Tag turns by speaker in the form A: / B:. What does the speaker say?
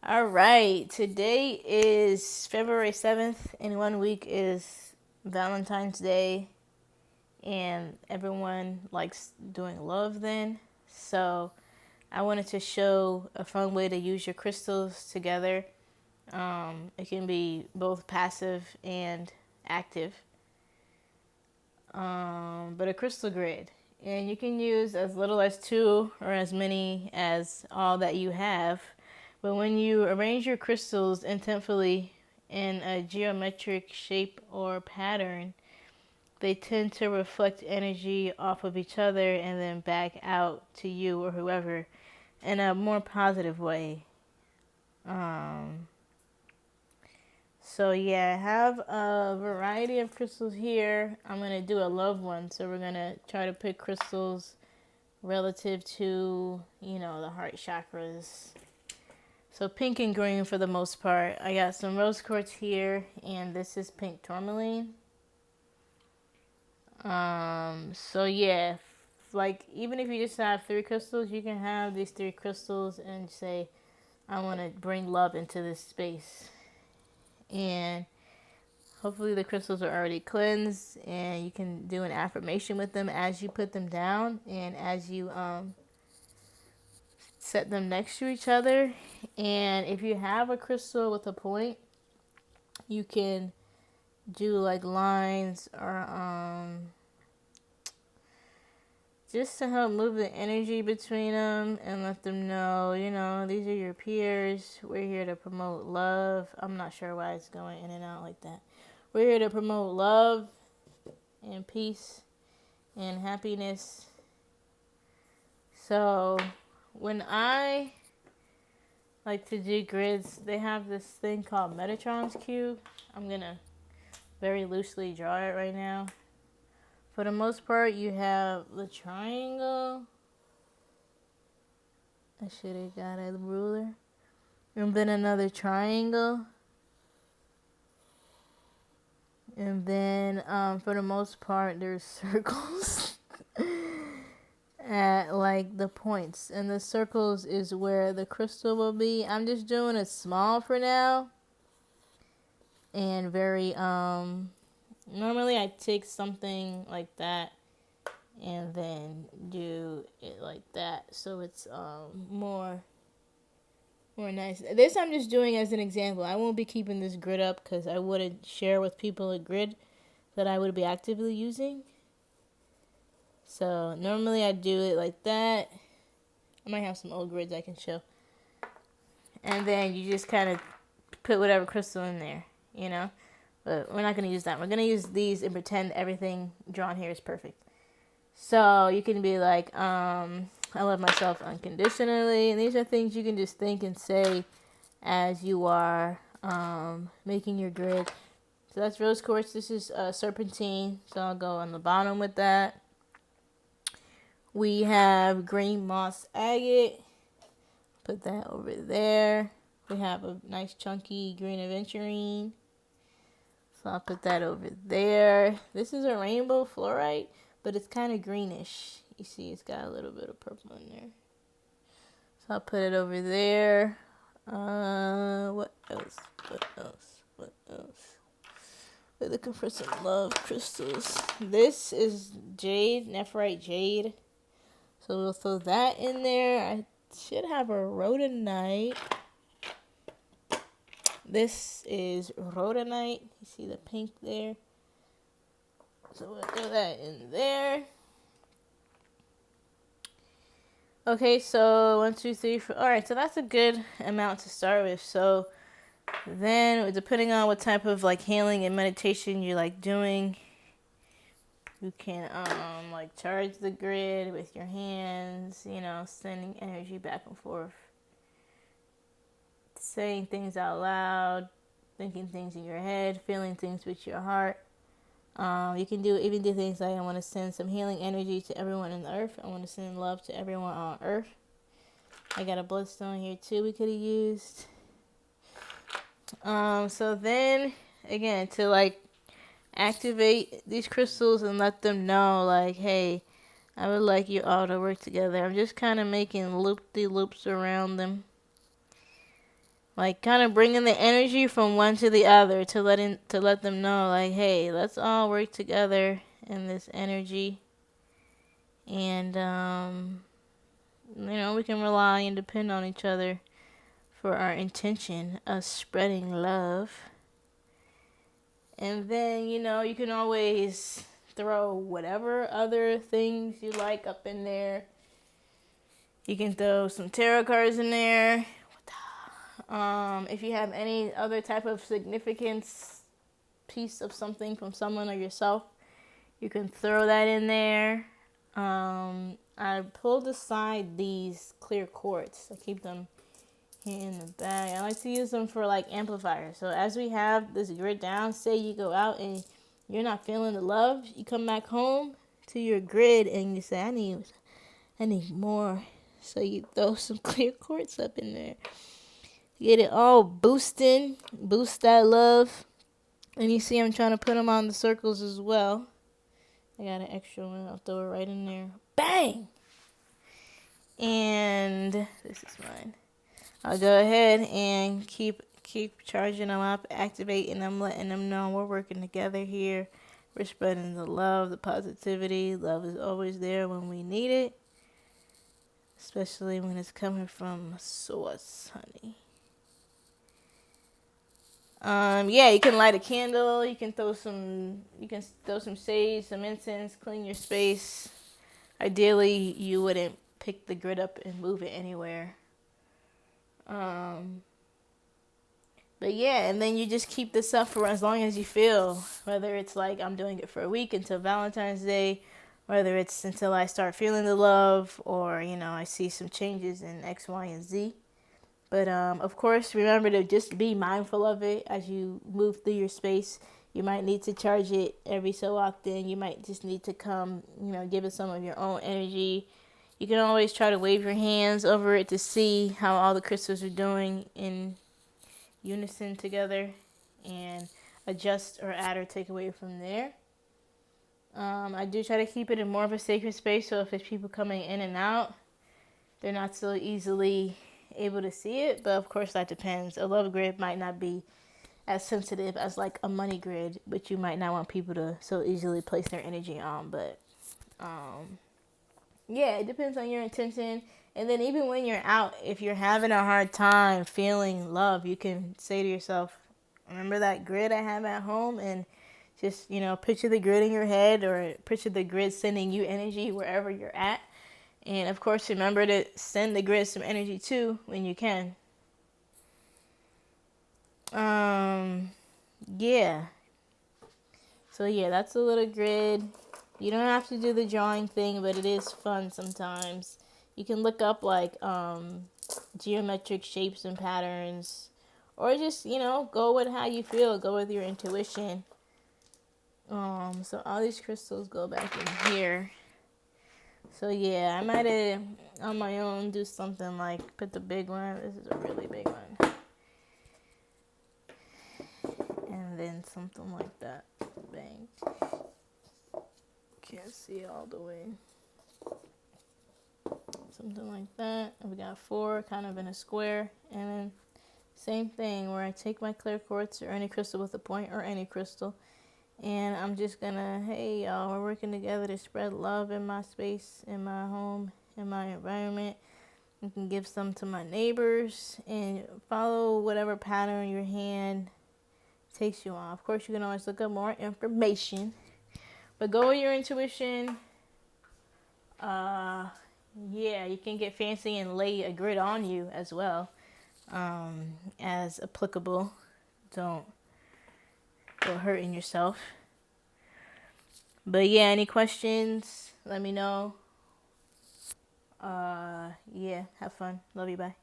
A: All right, today is February 7th, and 1 week is Valentine's Day, and everyone likes doing love then. So, I wanted to show a fun way to use your crystals together. It can be both passive and active, but a crystal grid. And you can use as little as two or as many as all that you have. But when you arrange your crystals intentfully in a geometric shape or pattern, they tend to reflect energy off of each other and then back out to you or whoever in a more positive way. Um, so yeah, I have a variety of crystals here. I'm going to do a love one. So we're going to try to pick crystals relative to, the heart chakras. So pink and green for the most part. I got some rose quartz here, and this is pink tourmaline. So yeah, like even if you just have three crystals, you can have these three crystals and say, I want to bring love into this space. And hopefully the crystals are already cleansed, and you can do an affirmation with them as you put them down and as you set them next to each other. And if you have a crystal with a point, you can do like lines or just to help move the energy between them and let them know, these are your peers. We're here to promote love. I'm not sure why it's going in and out like that. We're here to promote love and peace and happiness. So when I like to do grids, they have this thing called Metatron's cube. I'm going to very loosely draw it right now. For the most part, you have the triangle. I should have got a ruler. And then another triangle. And then, for the most part, there's circles at, like, the points. And the circles is where the crystal will be. I'm just doing it small for now. And very, normally I take something like that and then do it like that, so it's more nice. This I'm just doing as an example. I won't be keeping this grid up because I wouldn't share with people a grid that I would be actively using. So normally I do it like that. I might have some old grids I can show. And then you just kind of put whatever crystal in there, But we're not going to use that. We're going to use these and pretend everything drawn here is perfect. So you can be like, I love myself unconditionally. And these are things you can just think and say as you are making your grid. So that's rose quartz. This is serpentine. So I'll go on the bottom with that. We have green moss agate. Put that over there. We have a nice chunky green aventurine. So I'll put that over there. This is a rainbow fluorite, but it's kind of greenish. You see, it's got a little bit of purple in there. So I'll put it over there. What else? We're looking for some love crystals. This is jade, nephrite jade. So we'll throw that in there. I should have a rhodonite. This is rhodonite. You see the pink there? So we'll throw that in there. Okay, so 1, 2, 3, 4. All right, so that's a good amount to start with. So then, depending on what type of like healing and meditation you like doing, you can like charge the grid with your hands. Sending energy back and forth, saying things out loud, thinking things in your head, feeling things with your heart. You can even do things like, I want to send some healing energy to everyone on the earth. I want to send love to everyone on earth. I got a bloodstone here too we could have used. So then, again, to like activate these crystals and let them know, like, hey, I would like you all to work together. I'm just kind of making loop-de-loops around them. Like kind of bringing the energy from one to the other to let them know, like, hey, let's all work together in this energy, and we can rely and depend on each other for our intention of spreading love. And then you can always throw whatever other things you like up in there. You can throw some tarot cards in there. If you have any other type of significance piece of something from someone or yourself, you can throw that in there. I pulled aside these clear quartz. I keep them here in the bag. I like to use them for like amplifiers. So as we have this grid down, say you go out and you're not feeling the love, you come back home to your grid and you say, I need more. So you throw some clear quartz up in there. Get it all boosting. Boost that love. And you see I'm trying to put them on the circles as well. I got an extra one. I'll throw it right in there. Bang! And this is mine. I'll go ahead and keep charging them up, activating them, letting them know we're working together here. We're spreading the love, the positivity. Love is always there when we need it. Especially when it's coming from source, honey. You can light a candle. You can throw some sage, some incense, clean your space. Ideally, you wouldn't pick the grid up and move it anywhere. But yeah, and then you just keep this up for as long as you feel. Whether it's like I'm doing it for a week until Valentine's Day, whether it's until I start feeling the love, or I see some changes in X, Y, and Z. But of course, remember to just be mindful of it as you move through your space. You might need to charge it every so often. You might just need to come, give it some of your own energy. You can always try to wave your hands over it to see how all the crystals are doing in unison together, and adjust or add or take away from there. I do try to keep it in more of a sacred space, so if there's people coming in and out, they're not so easily able to see it. But of course that depends. A love grid might not be as sensitive as like a money grid, but you might not want people to so easily place their energy on. But it depends on your intention. And then even when you're out, if you're having a hard time feeling love, you can say to yourself, remember that grid I have at home? And just, picture the grid in your head, or picture the grid sending you energy wherever you're at. And of course, remember to send the grid some energy too when you can. So that's a little grid. You don't have to do the drawing thing, but it is fun sometimes. You can look up like geometric shapes and patterns, or just go with how you feel. Go with your intuition. So all these crystals go back in here. So I might have on my own do something like put the big one. This is a really big one, and then something like that. Bang. Can't see it all the way. Something like that. And we got 4 kind of in a square. And then same thing where I take my clear quartz or any crystal with a point, or any crystal, and I'm just gonna, hey y'all, we're working together to spread love in my space, in my home, in my environment. You can give some to my neighbors and follow whatever pattern your hand takes you on. Of course, you can always look up more information, but go with your intuition. You can get fancy and lay a grid on you as well, as applicable. Don't go hurting yourself. But any questions, let me know. Have fun. Love you. Bye.